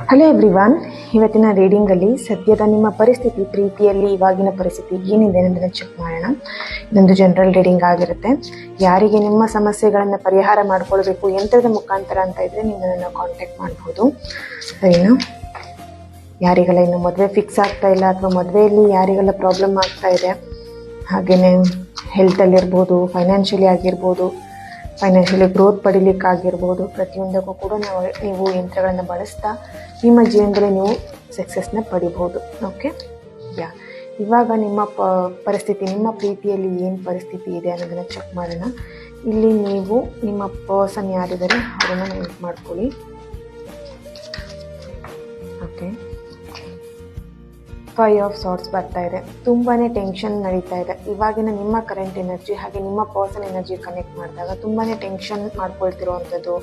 Hello everyone, ಇವತ್ತಿನ ರೀಡಿಂಗಲ್ಲಿ ಸದ್ಯದ ನಿಮ್ಮ ಪರಿಸ್ಥಿತಿ, ಪ್ರೀತಿಯಲ್ಲಿ ಇವಾಗಿನ ಪರಿಸ್ಥಿತಿ ಏನಿದೆ ಅನ್ನೋದನ್ನು ಚೆಕ್ ಮಾಡೋಣ. ಇದೊಂದು ಜನರಲ್ ರೀಡಿಂಗ್ ಆಗಿರುತ್ತೆ. ಯಾರಿಗೆ ನಿಮ್ಮ ಸಮಸ್ಯೆಗಳನ್ನು ಪರಿಹಾರ ಮಾಡ್ಕೊಳ್ಬೇಕು ಯಂತ್ರದ ಮುಖಾಂತರ ಅಂತ ಇದ್ದರೆ ನೀವು ನನ್ನನ್ನು ಕಾಂಟ್ಯಾಕ್ಟ್ ಮಾಡ್ಬೋದು, ಸರಿನಾ? ಯಾರಿಗೆಲ್ಲ ಇನ್ನು ಮದುವೆ ಫಿಕ್ಸ್ ಆಗ್ತಾ ಇಲ್ಲ ಅಥವಾ ಮದುವೆಯಲ್ಲಿ ಯಾರಿಗೆಲ್ಲ ಪ್ರಾಬ್ಲಮ್ ಆಗ್ತಾ ಇದೆ, ಹಾಗೆಯೇ ಹೆಲ್ತಲ್ಲಿರ್ಬೋದು, ಫೈನಾನ್ಷಿಯಲಿ ಆಗಿರ್ಬೋದು, ಫೈನಾನ್ಷಿಯಲಿ ಗ್ರೋತ್ ಪಡಿಲಿಕ್ಕಾಗಿರ್ಬೋದು, ಪ್ರತಿಯೊಂದಕ್ಕೂ ಕೂಡ ನೀವು ಯಂತ್ರಗಳನ್ನು ಬಳಸ್ತಾ ನಿಮ್ಮ ಜೀವನದಲ್ಲಿ ನೀವು ಸಕ್ಸಸ್ನ ಪಡಿಬೋದು. ಓಕೆ, ಇವಾಗ ನಿಮ್ಮ ಪರಿಸ್ಥಿತಿ, ನಿಮ್ಮ ಪ್ರೀತಿಯಲ್ಲಿ ಏನು ಪರಿಸ್ಥಿತಿ ಇದೆ ಅನ್ನೋದನ್ನು ಚೆಕ್ ಮಾಡೋಣ. ಇಲ್ಲಿ ನೀವು ನಿಮ್ಮ ಪರ್ಸನ್ ಯಾರಿದ್ದಾರೆ ಅವರನ್ನು ನೆನಪು ಮಾಡ್ಕೊಳ್ಳಿ. ಓಕೆ, 5 ಆಫ್ ಸಾರ್ಟ್ಸ್ ಬರ್ತಾ ಇದೆ. ತುಂಬಾ ಟೆನ್ಷನ್ ನಡೀತಾ ಇದೆ. ಇವಾಗಿನ ನಿಮ್ಮ ಕರೆಂಟ್ ಎನರ್ಜಿ ಹಾಗೆ ನಿಮ್ಮ ಪರ್ಸನ್ ಎನರ್ಜಿ ಕನೆಕ್ಟ್ ಮಾಡಿದಾಗ ತುಂಬಾ ಟೆನ್ಷನ್ ಮಾಡ್ಕೊಳ್ತಿರೋವಂಥದ್ದು,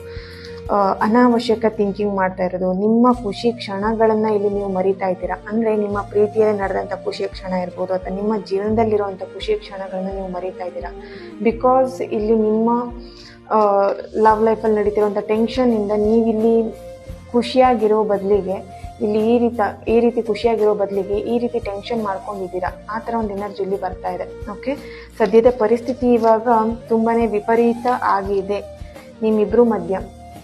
ಅನಾವಶ್ಯಕ ಥಿಂಕಿಂಗ್ ಮಾಡ್ತಾ ಇರೋದು, ನಿಮ್ಮ ಖುಷಿ ಕ್ಷಣಗಳನ್ನು ಇಲ್ಲಿ ನೀವು ಮರಿತಾ ಇದ್ದೀರಾ. ಅಂದರೆ ನಿಮ್ಮ ಪ್ರೀತಿಯಲ್ಲಿ ನಡೆದಂಥ ಖುಷಿ ಕ್ಷಣ ಇರ್ಬೋದು ಅಥವಾ ನಿಮ್ಮ ಜೀವನದಲ್ಲಿರುವಂಥ ಖುಷಿ ಕ್ಷಣಗಳನ್ನು ನೀವು ಮರಿತಾ ಇದ್ದೀರಾ. ಬಿಕಾಸ್ ಇಲ್ಲಿ ನಿಮ್ಮ ಲವ್ ಲೈಫಲ್ಲಿ ನಡೀತಿರುವಂಥ ಟೆನ್ಷನ್ನಿಂದ ನೀವಿಲ್ಲಿ ಖುಷಿಯಾಗಿರೋ ಬದಲಿಗೆ ಇಲ್ಲಿ ಈ ರೀತಿ ಖುಷಿಯಾಗಿರೋ ಬದಲಿಗೆ ಈ ರೀತಿ ಟೆನ್ಷನ್ ಮಾಡ್ಕೊಂಡಿದ್ದೀರಾ. ಆ ಥರ ಒಂದು ಎನರ್ಜಿ ಇಲ್ಲಿ ಬರ್ತಾ ಇದೆ. ಓಕೆ, ಸದ್ಯದ ಪರಿಸ್ಥಿತಿ ಇವಾಗ ತುಂಬಾ ವಿಪರೀತ ಆಗಿದೆ. ನಿಮ್ಮಿಬ್ಬರು ಮಧ್ಯ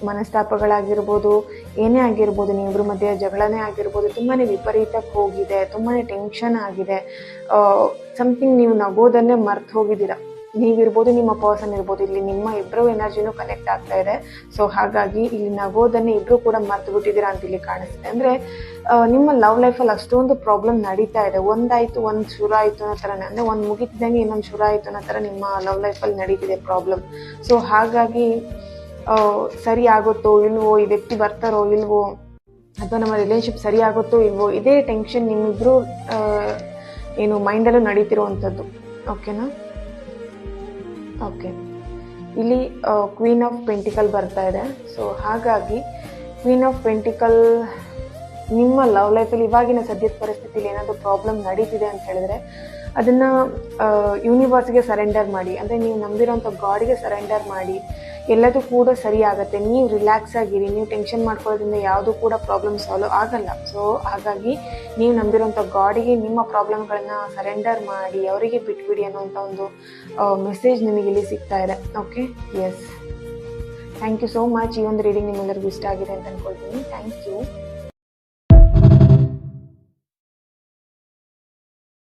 ಮನಸ್ತಾಪಗಳಾಗಿರ್ಬೋದು, ಏನೇ ಆಗಿರ್ಬೋದು, ನಿಮ್ಮಿಬ್ಬರು ಮಧ್ಯೆ ಜಗಳನೇ ಆಗಿರ್ಬೋದು, ತುಂಬಾ ವಿಪರೀತಕ್ಕೆ ಹೋಗಿದೆ, ತುಂಬಾ ಟೆನ್ಷನ್ ಆಗಿದೆ. ಸಮಥಿಂಗ್ ನೀವು ನಗೋದನ್ನೇ ಮರ್ತು ಹೋಗಿದ್ದೀರಾ. ನೀವಿರ್ಬೋದು, ನಿಮ್ಮ ಪರ್ಸನ್ ಇರ್ಬೋದು, ಇಲ್ಲಿ ನಿಮ್ಮ ಇಬ್ಬರು ಎನರ್ಜಿನೂ ಕನೆಕ್ಟ್ ಆಗ್ತಾ ಇದೆ. ಸೊ ಹಾಗಾಗಿ ಇಲ್ಲಿ ನಗೋದನ್ನೇ ಇಬ್ಬರು ಕೂಡ ಮರ್ತು ಬಿಟ್ಟಿದ್ದೀರಾ ಅಂತ ಇಲ್ಲಿ ಕಾಣಿಸ್ತಿದೆ. ಅಂದರೆ ನಿಮ್ಮ ಲವ್ ಲೈಫಲ್ಲಿ ಅಷ್ಟೊಂದು ಪ್ರಾಬ್ಲಮ್ ನಡೀತಾ ಇದೆ. ಒಂದಾಯಿತು ಒಂದು ಶುರು ಆಯಿತು ಅನ್ನೋ ಥರನೇ, ಅಂದರೆ ಒಂದು ಮುಗಿತಿದ್ದಂಗೆ ಇನ್ನೊಂದು ಶುರು ಆಯಿತು ಅನ್ನೋ ಥರ ನಿಮ್ಮ ಲವ್ ಲೈಫಲ್ಲಿ ನಡೀತಿದೆ ಪ್ರಾಬ್ಲಮ್. ಸೊ ಹಾಗಾಗಿ ಸರಿ ಆಗುತ್ತೋ ಇಲ್ವೋ, ಈ ವ್ಯಕ್ತಿ ಬರ್ತಾರೋ ಇಲ್ವೋ, ಅಥವಾ ನಮ್ಮ ರಿಲೇಶನ್ಶಿಪ್ ಸರಿ ಆಗುತ್ತೋ ಇಲ್ವೋ, ಇದೇ ಟೆನ್ಷನ್ ನಿಮ್ಮಿಬ್ಬರು ಏನು ಮೈಂಡಲ್ಲೂ ನಡೀತಿರುವಂಥದ್ದು. ಓಕೆನಾ? ಓಕೆ, ಇಲ್ಲಿ ಕ್ವೀನ್ ಆಫ್ ಪೆಂಟಿಕಲ್ ಬರ್ತಾ ಇದೆ. ಸೊ ಹಾಗಾಗಿ ಕ್ವೀನ್ ಆಫ್ ಪೆಂಟಿಕಲ್ ನಿಮ್ಮ ಲವ್ ಲೈಫಲ್ಲಿ ಇವಾಗಿನ ಸದ್ಯದ ಪರಿಸ್ಥಿತಿಯಲ್ಲಿ ಏನಾದರೂ ಪ್ರಾಬ್ಲಮ್ ನಡೀತಿದೆ ಅಂತ ಹೇಳಿದ್ರೆ ಅದನ್ನು ಯೂನಿವರ್ಸ್ಗೆ ಸರೆಂಡರ್ ಮಾಡಿ. ಅಂದರೆ ನೀವು ನಂಬಿರೋಂಥ ಗಾಡ್ಗೆ ಸರೆಂಡರ್ ಮಾಡಿ. ಎಲ್ಲದೂ ಕೂಡ ಸರಿ ಆಗುತ್ತೆ. ನೀವು ರಿಲ್ಯಾಕ್ಸ್ ಆಗಿರಿ. ನೀವು ಟೆನ್ಷನ್ ಮಾಡ್ಕೊಳ್ಳೋದ್ರಿಂದ ಯಾವುದೂ ಕೂಡ ಪ್ರಾಬ್ಲಮ್ ಸಾಲ್ವ್ ಆಗಲ್ಲ. ಸೊ ಹಾಗಾಗಿ ನೀವು ನಂಬಿರೋಂಥ ಗಾಡಿಗೆ ನಿಮ್ಮ ಪ್ರಾಬ್ಲಮ್ಗಳನ್ನ ಸರೆಂಡರ್ ಮಾಡಿ ಅವರಿಗೆ ಬಿಟ್ಬಿಡಿ ಅನ್ನೋಂಥ ಒಂದು ಮೆಸೇಜ್ ನಿಮಗೆ ಇಲ್ಲಿ ಸಿಗ್ತಾ ಇದೆ. Okay, yes, thank you so much. ಈ ಒಂದು ರೀಡಿಂಗ್ ನಿಮ್ಮೆಲ್ಲರಿಗೂ ಇಷ್ಟ ಆಗಿದೆ ಅಂತ ಅಂದ್ಕೊಳ್ತೀನಿ. Thank you.